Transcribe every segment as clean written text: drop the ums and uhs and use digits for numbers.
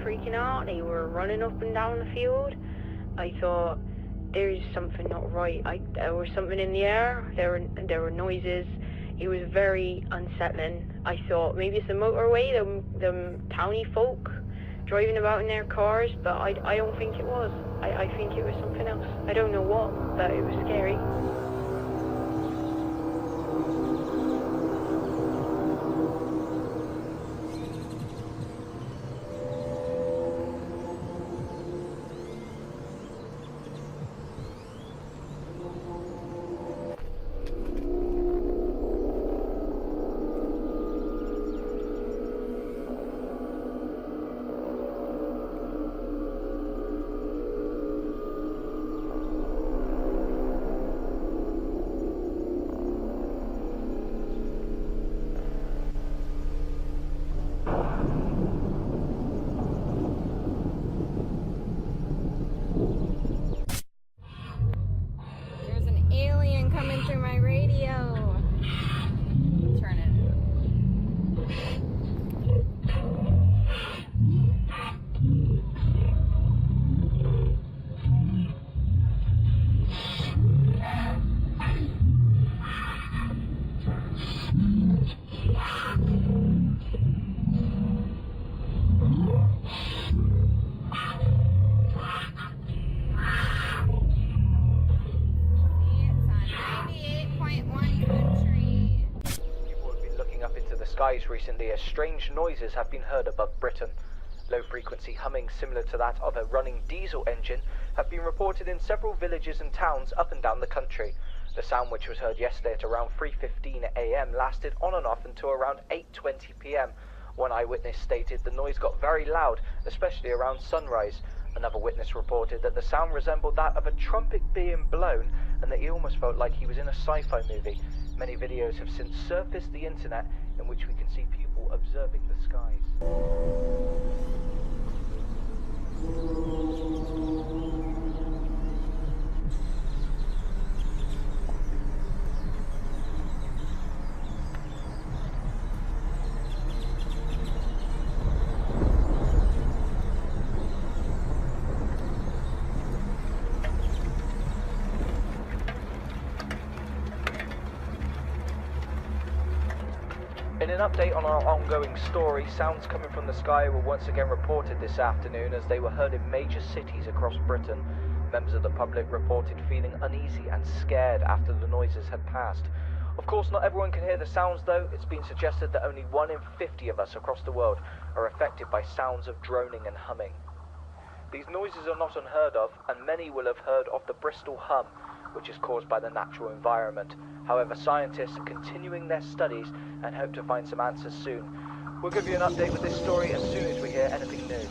freaking out. They were running up and down the field. I thought, there's something not right. There was something in the air. There were noises. It was very unsettling. I thought maybe it's the motorway, them towny folk driving about in their cars, but I don't think it was. I think it was something else. I don't know what, but it was scary. There's an alien coming through my radio. Turn it. Skies recently as strange noises have been heard above Britain. Low-frequency humming similar to that of a running diesel engine have been reported in several villages and towns up and down the country. The sound, which was heard yesterday at around 3:15 AM, lasted on and off until around 8:20 PM. One eyewitness stated the noise got very loud, especially around sunrise. Another witness reported that the sound resembled that of a trumpet being blown and that he almost felt like he was in a sci-fi movie. Many videos have since surfaced the internet in which we can see people observing the skies. In an update on our ongoing story, sounds coming from the sky were once again reported this afternoon as they were heard in major cities across Britain. Members of the public reported feeling uneasy and scared after the noises had passed. Of course, not everyone can hear the sounds though. It's been suggested that only 1 in 50 of us across the world are affected by sounds of droning and humming. These noises are not unheard of, and many will have heard of the Bristol hum, which is caused by the natural environment. However, scientists are continuing their studies and hope to find some answers soon. We'll give you an update with this story as soon as we hear anything new.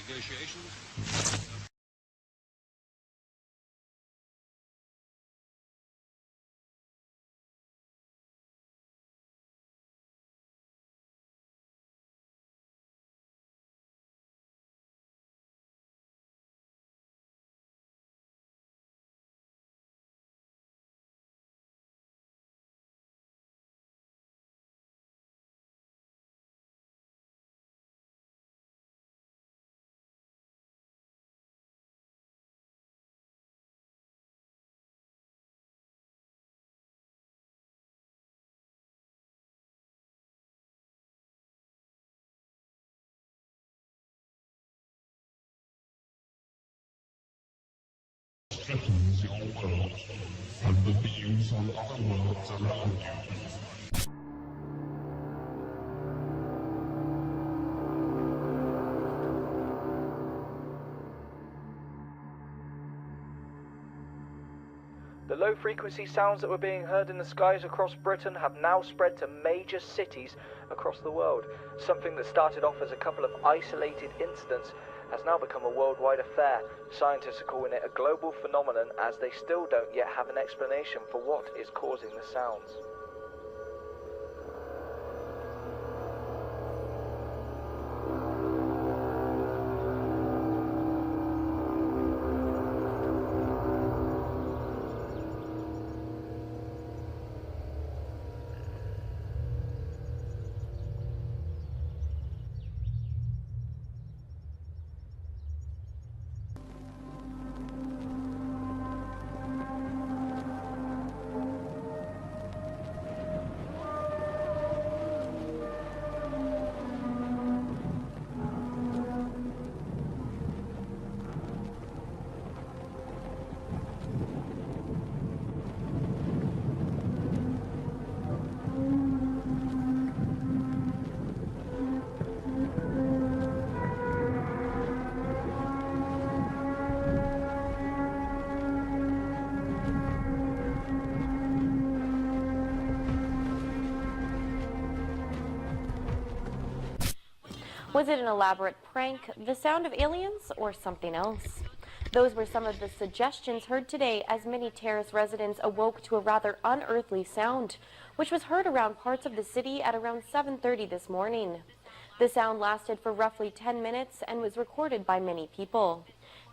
Negotiations. Threatens your world, and the beings on other worlds around you. The low-frequency sounds that were being heard in the skies across Britain have now spread to major cities across the world. Something that started off as a couple of isolated incidents has now become a worldwide affair. Scientists are calling it a global phenomenon, as they still don't yet have an explanation for what is causing the sounds. Was it an elaborate prank, the sound of aliens, or something else? Those were some of the suggestions heard today as many Terrace residents awoke to a rather unearthly sound, which was heard around parts of the city at around 7:30 this morning. The sound lasted for roughly 10 minutes and was recorded by many people.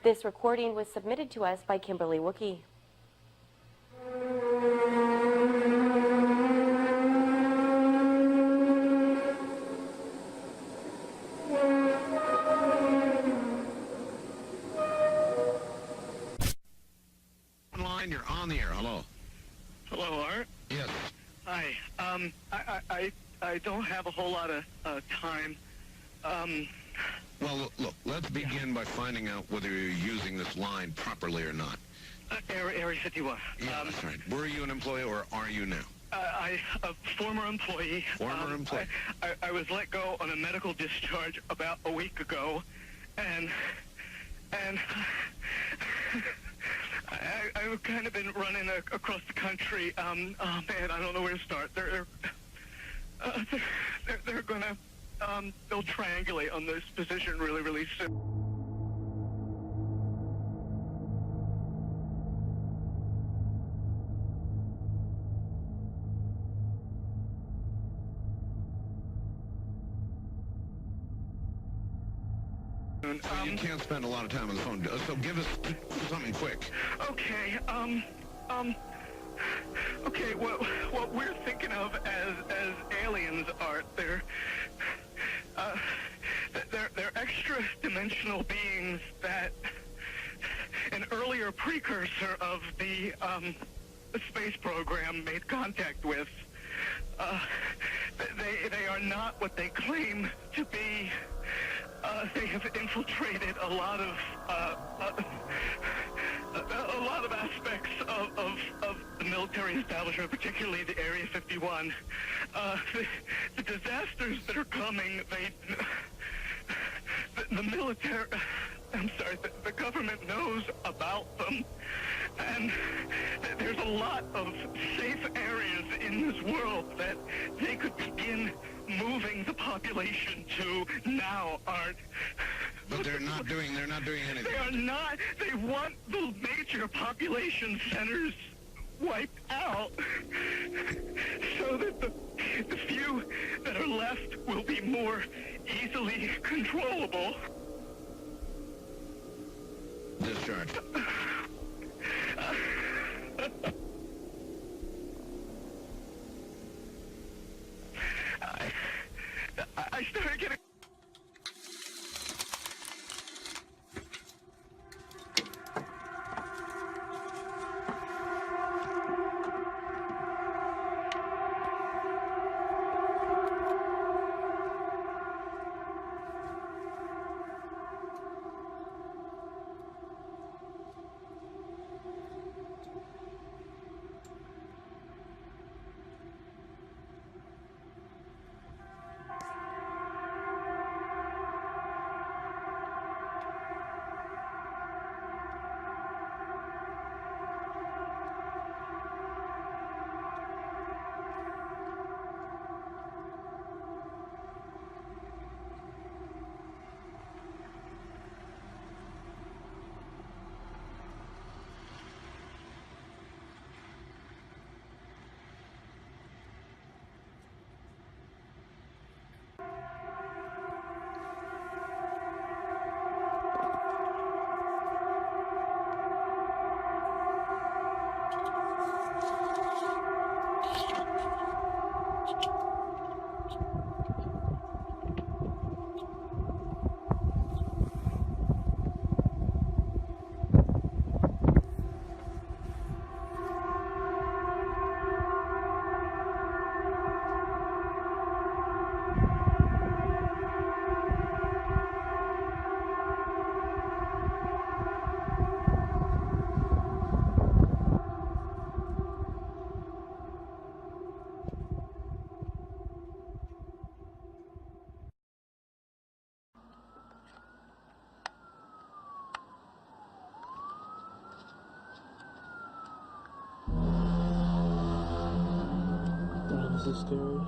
This recording was submitted to us by Kimberly Wookie. You're on the air. Hello. Hello, Art. Yes. Hi. I don't have a whole lot of time. Well, look, let's begin by finding out whether you're using this line properly or not. Area 51. Yeah, that's right. Were you an employee or are you now? A former employee. Former employee. I was let go on a medical discharge about a week ago, and I've kind of been running across the country. Oh man, I don't know where to start. They're gonna they'll triangulate on this position really soon. So you can't spend a lot of time on the phone, so give us something quick. Okay, okay, what we're thinking of as aliens, Art, they're extra-dimensional beings that an earlier precursor of the space program made contact with. They are not what they claim to be. They have infiltrated a lot of aspects of the military establishment, particularly the Area 51. The disasters that are coming, the military, I'm sorry, the government knows about them, and there's a lot of safe areas in this world that they could begin moving the population to now, Art. But they're not doing anything. They are not. They want the major population centers wiped out so that the few that are left will be more easily controllable. Discharge. I started getting... scary.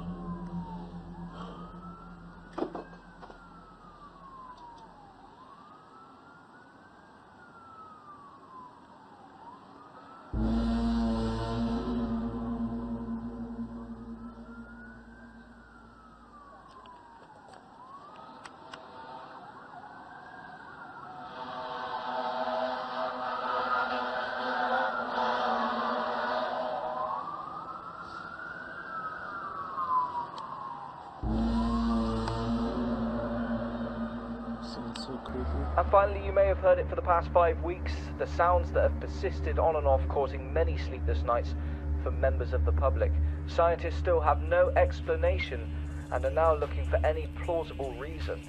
Sounds so creepy. And finally, you may have heard it for the past 5 weeks, the sounds that have persisted on and off, causing many sleepless nights for members of the public. Scientists still have no explanation and are now looking for any plausible reason.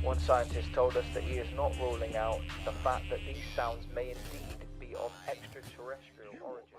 One scientist told us that he is not ruling out the fact that these sounds may indeed be of extraterrestrial origin.